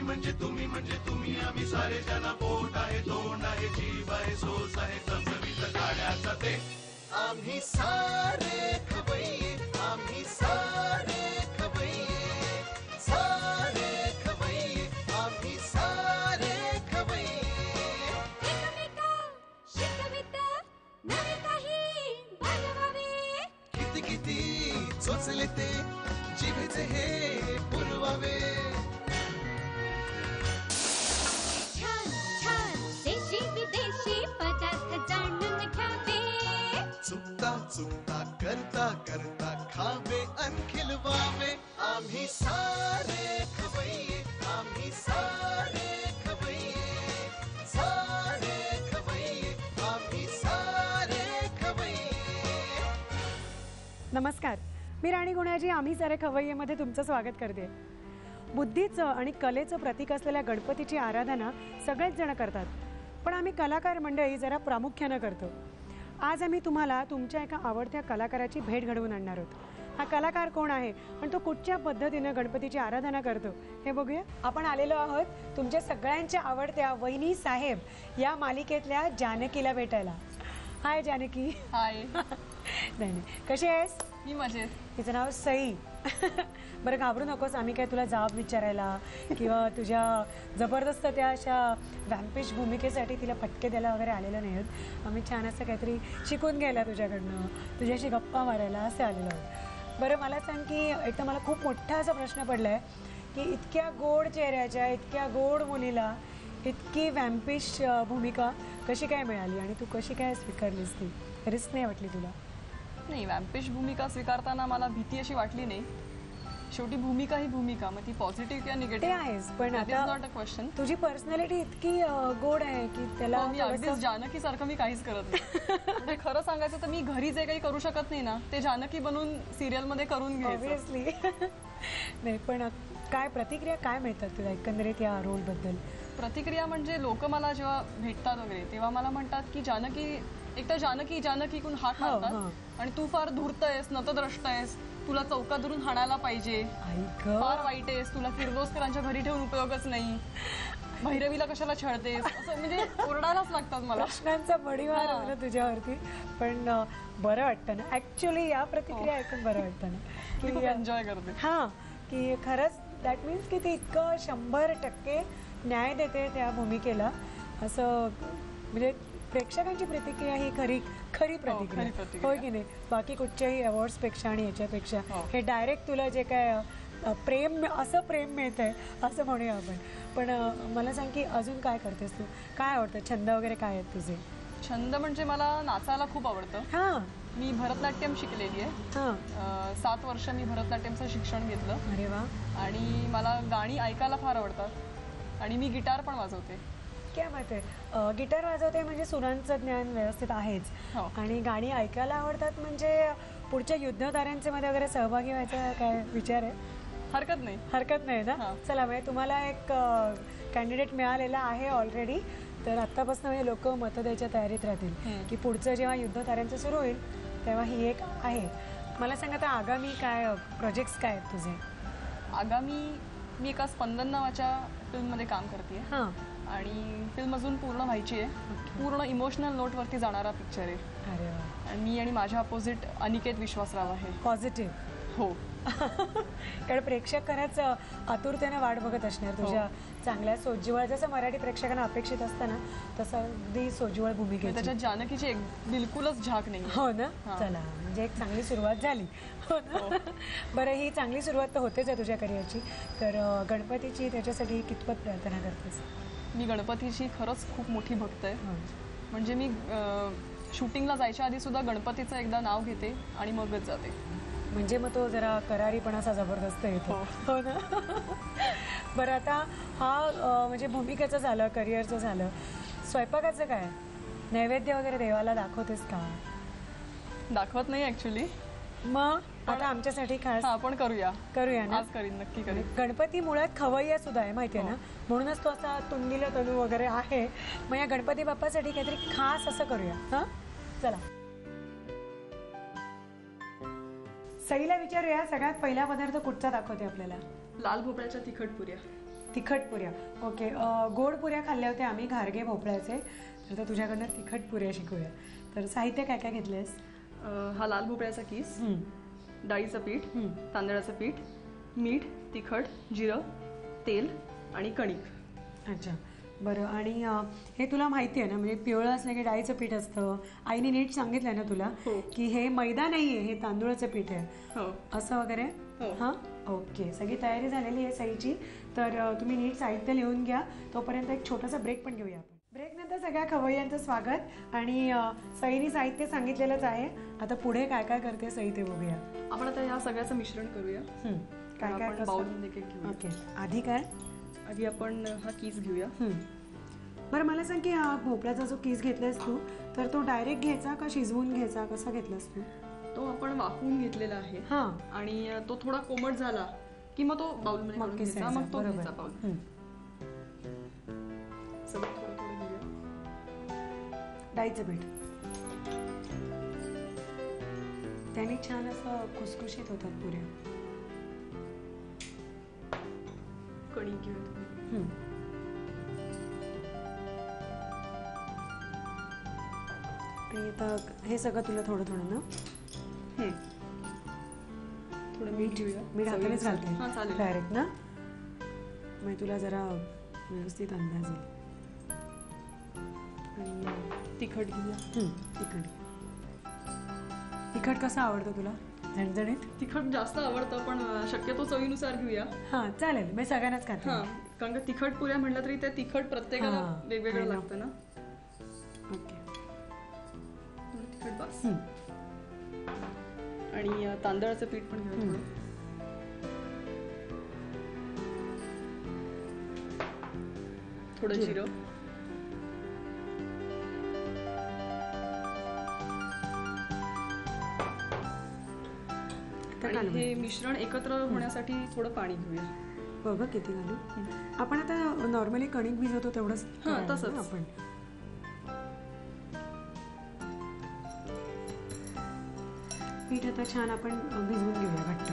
म्हणजे तुम्ही आम्ही सारे जना पोट आहे तोंड आहे जीव आहे सोस आहे चमचमीत गाण्याचा ते आम्ही सारे खवय्ये आम्ही सारे खवय्ये सारे खवय्ये आम्ही सारे खवय्ये एकमेका शिकवित नवे काही बनवावे किती किती चोचले ते जिभेचे हे पुरवावे छान छान देशी विदेशी पदार्थ जाणून घ्यावे चुकता चुकता करता करता खावे अन खिलवावे आम्ही सारे खवय्ये आम्ही सारे खवय्ये सारे खवय्ये आम्ही सारे खवय्ये. नमस्कार, मी राणी गुणाजी आम्ही सारे खवय्येमध्ये तुमचं स्वागत करते. बुद्धीचं आणि कलेचं प्रतीक असलेल्या गणपतीची आराधना सगळेच जण करतात, पण आम्ही कलाकार मंडळी जरा प्रामुख्यानं करतो. आज आम्ही तुम्हाला तुमच्या एका आवडत्या कलाकाराची भेट घडवून आणणार आहोत. हा कलाकार कोण आहे आणि तो कुठच्या पद्धतीनं गणपतीची आराधना करतो हे बघूया. आपण आलेलो आहोत तुमच्या सगळ्यांच्या आवडत्या वहिनी साहेब या मालिकेतल्या जानकीला भेटायला. हाय जानकी. हाय. नाही नाही, कशी आहेस? मी मजेत. तिचं नाव सई. बरं घाबरू नकोस, आम्ही काय तुला जाब विचारायला किंवा तुझ्या जबरदस्त त्या अशा वॅम्पिश भूमिकेसाठी तिला फटके द्यायला वगैरे आलेलं नाही आहोत. आम्ही छान असं काहीतरी शिकून घ्यायला तुझ्याकडनं, तुझ्याशी गप्पा मारायला असे आलेलो आहोत. बरं मला सांग की एक तर मला खूप मोठा असा प्रश्न पडला आहे की इतक्या गोड चेहऱ्याच्या इतक्या गोड मुलीला इतकी वॅम्पिश भूमिका कशी काय मिळाली आणि तू कशी काय स्वीकारलीस? ती रिस्क नाही वाटली तुला? नाही, वॅम्पिश भूमिका स्वीकारताना मला भीती अशी वाटली नाही. शेवटी भूमिका ही भूमिका, मग ती पॉझिटिव्ह किंवा ते निगेटिव्ह आहेच, पण नॉट अ क्वेश्चन. तुझी पर्सनॅलिटी इतकी गोड आहे की त्याला मी अगदीच जानकी सारखं मी काहीच करत नाही. म्हणजे खरं सांगायचं तर मी घरी जे काही करू शकत नाही ना ते जानकी बनून सिरियल मध्ये करून घ्यायचं. ऑब्व्हियसली. नाही पण काय प्रतिक्रिया काय मिळतात तुला एकंदरीत या रोल बद्दल? प्रतिक्रिया म्हणजे लोक मला जेव्हा भेटतात वगैरे तेव्हा मला म्हणतात की जानकी, एक तर जानकी जानकीकून हाक मारतात आणि तू फार धूर्त आहेस, नतद्रष्ट आहेस, तुला चौकात धरून हाणायला पाहिजे, फार वाईट आहेस, तुला किर्लोस्करांच्या घरी ठेवून उपयोगच नाही, भैरवीला कशाला छळतेस, असं म्हणजे ओरडायलाच लागतात मला. प्रश्नांचा बडीवार होता तुझ्यावरती. पण बरं वाटतं ना ऍक्च्युली या प्रतिक्रिया ऐकून बरं वाटतं ना की एन्जॉय करते. हां, की खरंच दॅट मीन्स की ती इतकं 100% न्याय देते त्या भूमिकेला असं. म्हणजे प्रेक्षकांची प्रतिक्रिया ही खरी प्रतिक्रिया होय की नाही? बाकी कुठच्याही अवॉर्ड्सपेक्षा आणि याच्यापेक्षा हे डायरेक्ट तुला जे काय प्रेम असं प्रेम मिळतंय असं म्हणूया आपण. पण मला सांग की अजून काय करतेस तू? काय आवडतं? छंद वगैरे काय आहेत तुझे? छंद म्हणजे मला नाचायला खूप आवडतं. हां, मी भरतनाट्यम शिकलेली आहे. हां, 7 वर्ष मी भरतनाट्यमचं शिक्षण घेतलं. अरे वा. आणि मला गाणी ऐकायला फार आवडतात आणि मी गिटार पण वाजवते. काय माहिती आहे, गिटार वाजवते म्हणजे सुरांचं ज्ञान व्यवस्थित आहेच. आणि गाणी ऐकायला आवडतात म्हणजे पुढच्या युद्धताऱ्यांचे मध्ये वगैरे सहभागी व्हायचा काय विचार आहे? हरकत नाही. हरकत नाही ना. चला म्हणजे तुम्हाला एक कॅन्डिडेट मिळालेला आहे ऑलरेडी, तर आत्तापासून म्हणजे लोक मतं द्यायच्या तयारीत राहतील की पुढचं जेव्हा युद्धताऱ्यांचं सुरू होईल तेव्हा ही एक आहे. मला सांगा आता आगामी काय प्रोजेक्ट्स काय आहेत तुझे? आगामी मी एका स्पंदन नावाच्या फिल्ममध्ये काम करते. हां, आणि फिल्म अजून पूर्ण व्हायची आहे. पूर्ण इमोशनल नोटवरती जाणारा पिक्चर आहे. अरे वा. आणि मी आणि माझ्या अपोजिट अनिकेत विश्वासराव आहे. पॉझिटिव्ह. हो. कारण प्रेक्षक खरंच आतुरतेने वाट बघत असणार तुझ्या चांगल्या सोज्वळ, जसं मराठी प्रेक्षकांना अपेक्षित असतं ना तसं अगदी सोज्वळ भूमिकेची. त्याच्यात जानकीची बिलकुलच झाक नाही. हो ना. चला म्हणजे एक चांगली सुरुवात झाली. हो ना. बरं, ही चांगली सुरुवात तर होतेच आहे तुझ्या करिअरची, तर गणपतीची त्याच्यासाठी कितपत प्रार्थना करतेस? मी गणपतीची खरंच खूप मोठी भक्त आहे. म्हणजे मी शूटिंगला जायच्या आधी सुद्धा गणपतीचं एकदा नाव घेते आणि मगच जाते. म्हणजे मग तो जरा करारीपणा असा जबरदस्त येतो. हो ना. बरं आता हा म्हणजे भूमिकेचं झालं, करिअरचं झालं, स्वयंपाकाचं काय? नैवेद्य वगैरे देवाला दाखवतेस का? दाखवत नाही ऍक्च्युली. मग आता आमच्यासाठी खास आपण करूया ना. आज करीन, नक्की करीन. गणपती मुळात खवय्या सुद्धा आहे माहितीये ना, म्हणूनच तो असा तुंडीला तनू वगैरे आहे. मग या गणपती बाप्पासाठी काहीतरी खास असं करूया. हा चला सईला विचारूया, सगळ्यात पहिला पदार्थ कुठचा दाखवते आपल्याला? लाल भोपळ्याच्या तिखट पुऱ्या. तिखट पुऱ्या. ओके. गोड पुऱ्या खाल्ल्या होत्या आम्ही घारगे भोपळ्याचे. तर आता तुझ्याकडनं तिखट पुऱ्या शिकूया. तर साहित्य काय काय घेतलंयस? हा लाल भोपळ्याचा किस, डाळीचं पीठ, तांदळाचं पीठ, मीठ, तिखट, जिरं, तेल आणि कणिक. अच्छा बरं. आणि हे तुला माहिती आहे ना, म्हणजे पिवळं असलं की डाळीचं पीठ असतं. आईने नीट सांगितलं ना तुला की हे मैदा नाही आहे, हे तांदूळाचं पीठ आहे असं वगैरे. हां ओके. सगळी तयारी झालेली आहे सईची. तर तुम्ही नीट साहित्य लिहून घ्या. तोपर्यंत एक छोटासा ब्रेक पण घेऊया आपण. ब्रेकनंतर सगळ्या खवय्यांचं स्वागत. आणि सईनी साहित्य सांगितलेलंच आहे. आता पुढे काय काय करते सई ते बघूया. आपण आता या सगळ्याचं मिश्रण करूया. काय काय आपण बाउलमध्ये घेऊया. ओके. आधी काय? आधी आपण हा किस घेऊया. बरं मला सांग की हा भोपळ्याचा जो किस घेतलास तू, तर तो डायरेक्ट घ्यायचा का शिजवून घ्यायचा, कसा घेतलास तू? तो आपण वाफवून घेतलेला आहे. आणि तो थोडा कोमट झाला की मग तो बाउलमध्ये काढून घ्यायचा. मग तो घ्यायचा बाउल. सगळं थोडं थोडं घेऊया. डाळीचं पीठ त्याने छान असं खुसखुशीत होतात पुऱ्या. कणिक घेऊया. आणि आता हे सगळं तुला थोडं थोडं ना थोडं मीठ घेऊया. मीठ हातानेच घालते चालेल डायरेक्ट ना, मग तुला जरा व्यवस्थित अंदाज येईल. आणि तिखट घेऊया. तिखट कसं आवडतं तुला? झणझणीत? तिखट जास्त आवडतं पण शक्यतो चवीनुसार घेऊया. हां चालेल. मी सगळ्यांनाच खाते. कारण का तिखट पुऱ्या म्हटलं तरी ते तिखट प्रत्येकाला वेगवेगळं लागतं ना. ओके. तिखट बस. आणि तांदळाचं पीठ पण घेऊया. थोडं जिरं. आणि हे मिश्रण एकत्र होण्यासाठी थोडं पाणी घेऊया. बघ किती घालू. आपण आता नॉर्मली कणिक भिजवतो तेवढंच तसंच आपण. पीठ आता छान आपण भिजवून घेऊया घट्ट.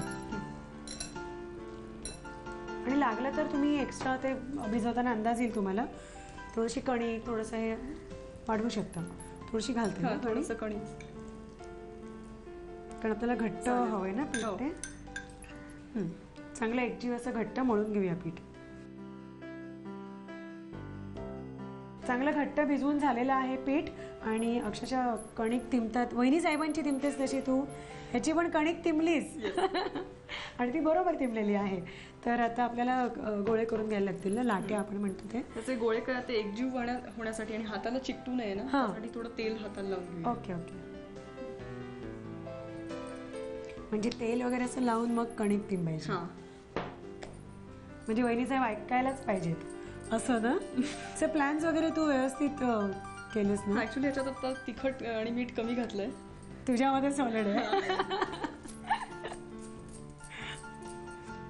आणि लागलं तर तुम्ही एक्स्ट्रा ते भिजवताना अंदाज येईल तुम्हाला. थोडीशी कणिक थोडंसं हे वाढवू शकता. थोडीशी घालते ना थोडंसं कणिक, कारण आपल्याला घट्ट हवंय ना पीठ ते. चांगलं एकजीव असं घट्ट मळून घेऊया पीठ. चांगलं घट्ट भिजवून झालेलं आहे पीठ. आणि अक्षरशः कणिक तिंबतात. वहिनी साहेबांची तिंबतेस तशी तू ह्याची पण कणिक तिंबलीस. आणि ती बरोबर तिंबलेली आहे. तर आता आपल्याला गोळे करून घ्यायला लागतील ना, लाट्या आपण म्हणतो ते. त्याचे गोळे काय ते एकजीव होण्यासाठी आणि हाताला चिकटू नये ना, त्यासाठी थोडं तेल हाताला लावून घेऊया. Okay okay. म्हणजे तेल वगैरे असं लावून मग कणिक तिंबायची. म्हणजे वहिनी साहेब ऐकायलाच पाहिजेत असं ना. ते प्लॅन्स वगैरे तू व्यवस्थित केलेस ना. ऍक्च्युली ह्याच्यात आता तिखट आणि मीठ कमी घातलंय. तुझ्यामध्ये सॉलिड आहे.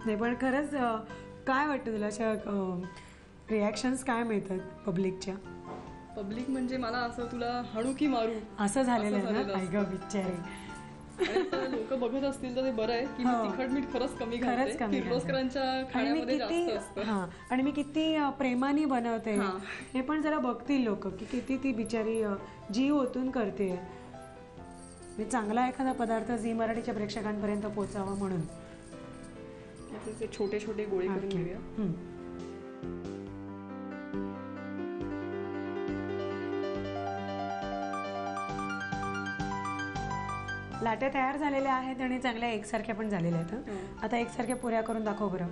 नाही पण खरंच काय वाटतं तुला, अशा रिॲक्शन्स काय मिळतात पब्लिकच्या? पब्लिक म्हणजे मला असं तुला हाणू की मारू असं झालेलं आहे ना. काय गं बिचारी. लोक बघत असतील तर ते बरं आहे की तिखट मीठ खरंच कमी घालते. किर्लोस्करांच्या खाण्यामध्ये जास्त असतं. आणि मी किती प्रेमाने बनवते हे पण जरा बघतील लोक की किती ती बिचारी जीव ओतून करते. चांगला एखादा पदार्थ झी मराठीच्या प्रेक्षकांपर्यंत पोहोचावा म्हणून छोटे छोटे गोळे करून घेऊया. लाट्या तयार झालेल्या आहेत आणि चांगल्या एकसारख्या पण झालेल्या आहेत. आता एकसारख्या पुऱ्या करून दाखव बरं.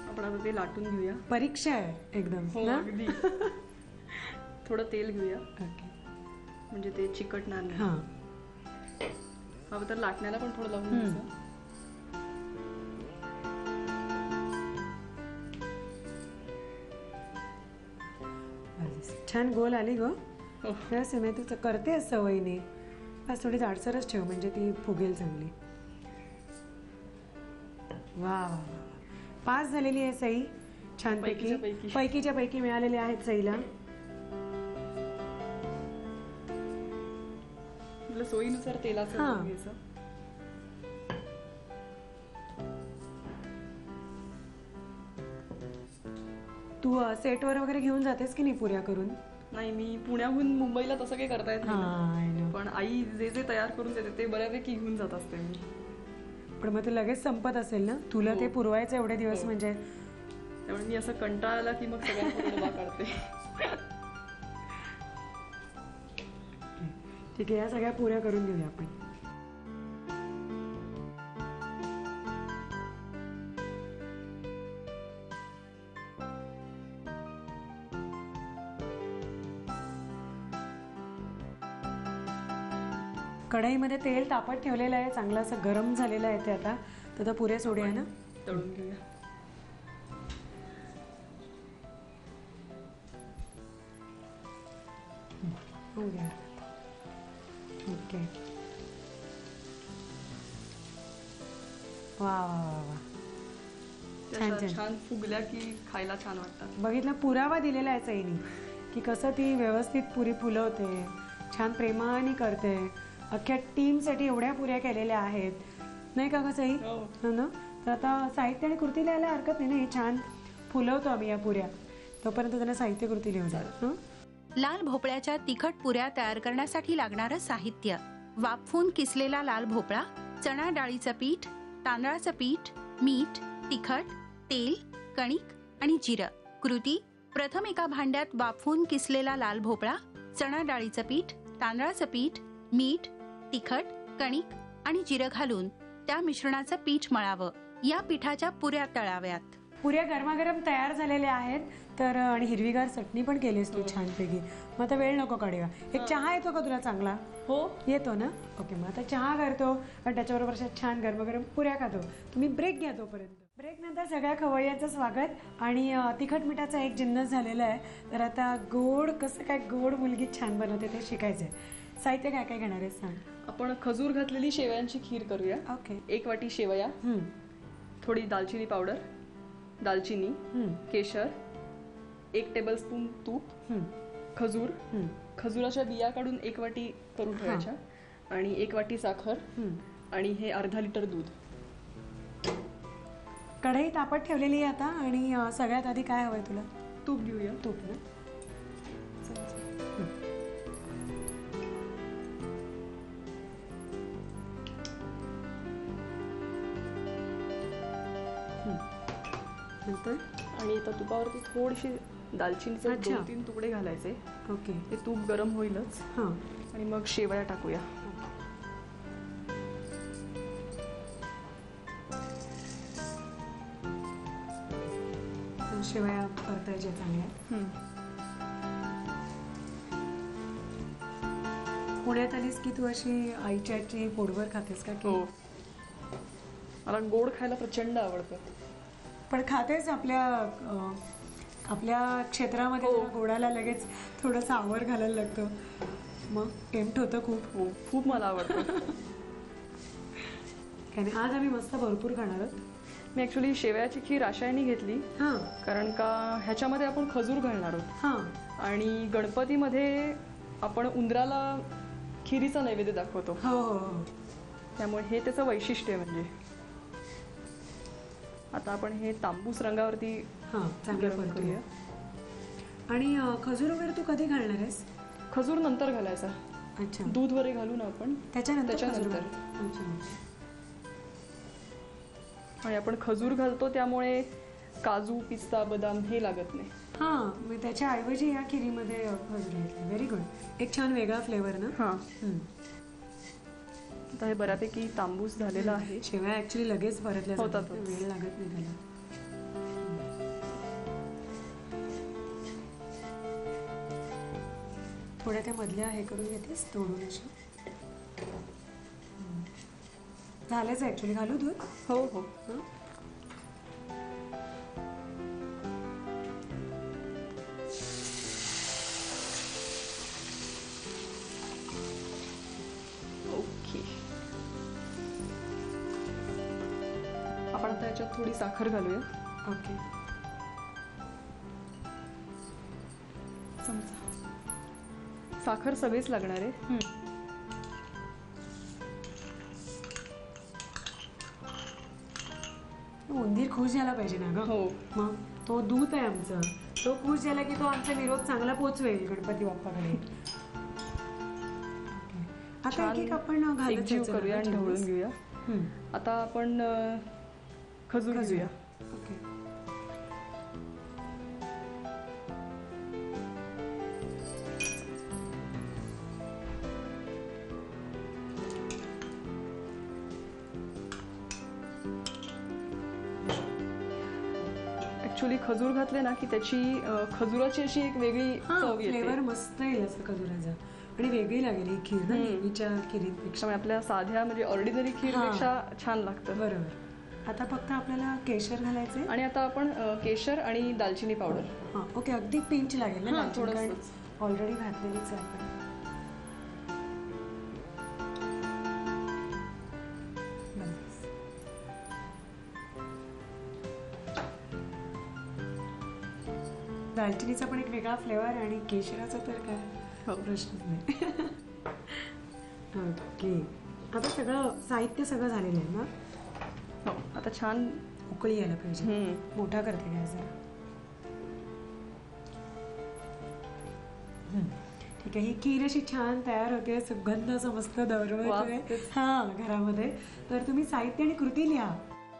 आपण आता ते लाटून घेऊया. परीक्षा आहे एकदम. अगदी. थोडं तेल घेऊया. ओके. म्हणजे ते चिकटणार नाही. हवं तर लाटण्याला पण थोडं लावून घ्यायचं. छान गोल आली गो. सिमे तू करते सवयीने. बस थोडी जाडसरच ठेव म्हणजे ती फुगेल चांगली. वा वा. पास झालेली आहे सई छानपैकी. पैकीच्या पैकी मिळालेले आहेत सईला. सोयीनुसार तेलाचं घ्यायचं. तू सेटवर वगैरे घेऊन जातेस की नाही पुऱ्या करून? नाही, मी पुण्याहून मुंबईला तसं काही करता येत नाही ना. I know. पण आई जे जे तयार करून देते ते बऱ्यापैकी घेऊन जात असते मी. पण मग ते लगेच संपत असेल ना, तुला ते पुरवायचं एवढे दिवस हो. म्हणजे. त्यामुळे मी असं कंटाळा आला की मग सगळ्यांकडे डबा काढते. ठीक आहे, या सगळ्या पुऱ्या करून घेऊया आपण. कढईमध्ये तेल तापत ठेवलेलं आहे, चांगलं असं गरम झालेलं आहे ते. आता तर पुऱ्या सोडूया ना. तळून घेऊया. हो द्या. ओके. वा वा वा वा, त्या छान, अशा छान. छान फुगल्या की खायला छान वाटतात. बघितलं, पुरावा दिलेला आहे सईनी की कसं ती व्यवस्थित पुरी फुलवते, छान प्रेमाने करते. अख्ख्या टीमसाठी एवढ्या पुऱ्या केलेल्या आहेत, नाही का ग सई? हो. हो ना. तर आता साहित्य आणि कृती लिहायला हरकत नाही ना, हे छान फुलवतो आम्ही या पुऱ्या. तोपर्यंत त्यांना साहित्य कृती लिहून जाईल. लाल भोपळ्याच्या तिखट पुऱ्या तयार करण्यासाठी लागणारं साहित्य: वाफवून किसलेला लाल भोपळा, चणा डाळीचं पीठ, तांदळाचं पीठ, मीठ, तिखट, तेल, कणिक आणि जिरं. कृती: प्रथम एका भांड्यात वाफवून किसलेला लाल भोपळा, चणा डाळीचं पीठ, तांदळाचं पीठ, मीठ, तिखट, कणिक आणि जिरं घालून त्या मिश्रणाचं पीठ मळावं. या पिठाच्या पुऱ्या तळाव्यात. पुऱ्या गरमागरम तयार झालेल्या आहेत. तर आणि हिरवीगार चटणी पण केलीस तू छानपैकी. मग आता वेळ नको काढूया. एक चहा येतो का तुला चांगला? हो, येतो ना. ओके, मग आता चहा करतो आणि त्याच्याबरोबर अशा छान गरमागरम पुऱ्या खातो. तुम्ही ब्रेक घ्या तोपर्यंत. ब्रेक नंतर सगळ्या खवय्यांचं स्वागत. आणि तिखट मिठाचा एक जिन्नस झालेला आहे. तर आता गोड कसं काय गोड मुलगी छान बनवते ते शिकायचंय. साहित्य काय काय घेणार आहे सांग. आपण खजूर घातलेली शेवयांची खीर करूया. ओके. 1 वाटी शेवया, थोडी दालचिनी पावडर, दालचिनी, केशर, 1 टेबलस्पून तूप, खजूर, खजुराच्या बिया काढून 1 वाटी करून ठेवायच्या, आणि 1 वाटी साखर, आणि हे अर्धा लिटर दूध. कढई तापत ठेवलेली आहे आता. आणि सगळ्यात आधी काय हवंय तुला? तूप घेऊया. तूप ना. नंतर आणि आता तुपावरती थोडीशी दालचिनीचे अच्छा. 2-3 तुकडे घालायचे. ओके. ते तूप गरम होईलच. हां. आणि मग शेवया टाकूया. शेवया परतायच्या चांगल्या. पुण्यात आलीस की तू अशी आईच्या हातची पोटभर खातेस का? की हो, मला गोड खायला प्रचंड आवडतं. पण खातेस आपल्या क्षेत्रामध्ये हो. जरा गोडाला लगेच थोडंसं आवर घालायला लागतं. मग टेम्प्ट होतं खूप. हो, खूप मला आवडतं. काय नाही, आज आम्ही मस्त भरपूर खाणार आहोत. मी ऍक्च्युली शेवयाची खीर आशायनी घेतली, हां कारण का ह्याच्यामध्ये आपण खजूर घालणार आहोत. हां. आणि गणपतीमध्ये आपण उंदराला खिरीचा नैवेद्य दाखवतो, हो हो हो. त्यामुळे हे त्याचं वैशिष्ट्य आहे. म्हणजे आता आपण हे तांबूस रंगावरती हां चांगलं गरम परतूया. करूया. आणि खजूर वगैरे तू कधी घालणार आहेस? खजूर नंतर घालायचा. अच्छा. दूध वगैरे घालू ना आपण त्याच्यानंतर खजूर त्याच्यानंतर. घाल. अच्छा. आणि आपण खजूर घालतो त्यामुळे काजू, पिस्ता, बदाम हे लागत नाही. हां, मग त्याच्या ऐवजी या खिरीमध्ये खजूर घेतली. Very good. एक छान वेगळा फ्लेवर ना. हां, आता हे बऱ्यापैकी तांबूस झालेलं आहे. शेवया ऍक्च्युली लगेच परतल्या होतात. जातात, वेळ लागत नाही त्याला. थोड्या त्या मधल्या हे करून घेतेस तोडून अशी. झालेच ऍक्च्युली. घालू दूध? हो हो. हं? ओके. आपण आता याच्यात थोडी साखर घालूया. ओके. चमचा. साखर सगळीच लागणार आहे. उंदीर खुश झाला पाहिजे ना ग. हो. मग तो दूत आहे आमचा, तो खुश झाला की तो आमचा निरोप चांगला पोचवेल गणपती बाप्पाकडे. आता एक एक आपण घालत एकजीव जायचं ना करूया आणि ग ढवळून चम्मच? घेऊया. हम्म. आता आपण खजूर घेऊया. ओके. ऍक्च्युली खजूर घातले ना की त्याची खजुराची अशी एक वेगळी चव येते. फ्लेवर मस्त येईल असं खजुराचा आणि वेगळी लागेल ही खीर ना नेहमीच्या खिरींपेक्षा. त्यामुळे आपल्या साध्या म्हणजे ऑर्डिनरी खीरपेक्षा छान लागतं. बरोबर. आता फक्त आपल्याला केशर घालायचे. आणि आता आपण केशर आणि दालचिनी पावडर. हां ओके, अगदी पिंच लागेल ना हां, थोडंसं. ऑलरेडी घातलेलीच आहे आपण. बस. दालचिनीचा पण एक वेगळा फ्लेवर आणि केशराचा तर काय प्रश्नच नाही. ओके, आता सगळं साहित्य सगळं झालेलं आहे ना. हो, आता छान उकळी यायला पाहिजे. मोठा करते गॅस जरा. ठीक आहे, ही खीर अशी छान तयार होते, सुगंध असं मस्त दरवळतोय हा घरामध्ये. तर तुम्ही साहित्य आणि कृती लिहा.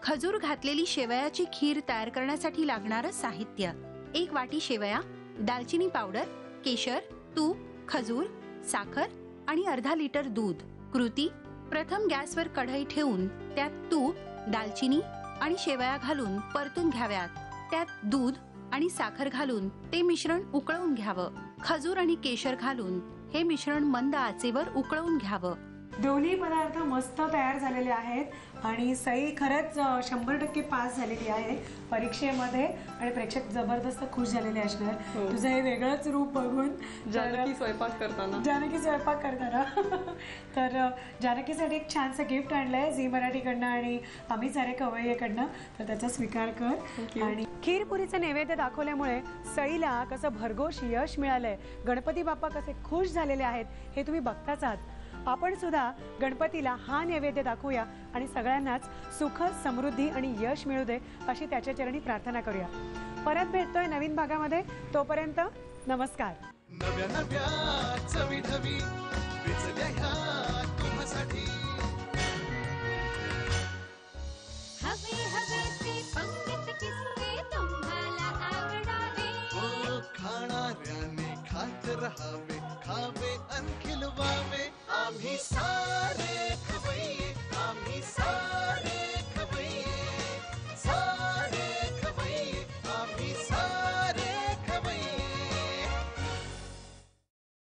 खजूर घातलेली शेवयाची खीर तयार करण्यासाठी लागणारं साहित्य: 1 वाटी शेवया, दालचिनी पावडर, केशर, तूप, खजूर, साखर आणि अर्धा लिटर दूध. कृती: प्रथम गॅसवर कढई ठेवून त्यात तूप, दालचिनी आणि शेवया घालून परतून घ्याव्यात. त्यात दूध आणि साखर घालून ते मिश्रण उकळवून घ्यावं. खजूर आणि केशर घालून हे मिश्रण मंद आचेवर उकळवून घ्यावं. दोन्ही पदार्थ मस्त तयार झालेले आहेत आणि सई खरंच 100% पास झालेली आहे परीक्षेमध्ये आणि प्रेक्षक जबरदस्त खुश झालेले असणार. तुझं हे वेगळंच रूप बघून. जानकी स्वयंपाक करताना तर जानकीसाठी एक छानसं गिफ्ट आणलंय झी मराठीकडनं आणि आम्ही सारे खवय्येकडनं, तर त्याचा स्वीकार कर. आणि खीरपुरीचं नैवेद्य दाखवल्यामुळे सईला कसं भरघोष यश मिळालंय, गणपती बाप्पा कसे खुश झालेले आहेत हे तुम्ही बघताच आहात. आपण सुद्धा गणपतीला हा नैवेद्य दाखवूया आणि सगळ्यांनाच सुख, समृद्धी आणि यश मिळू दे अशी त्याच्या चरणी प्रार्थना करूया. परत भेटतोय नवीन भागामध्ये. तोपर्यंत नमस्कार. नव्या नव्या चवी ढवी विचल्या ह्या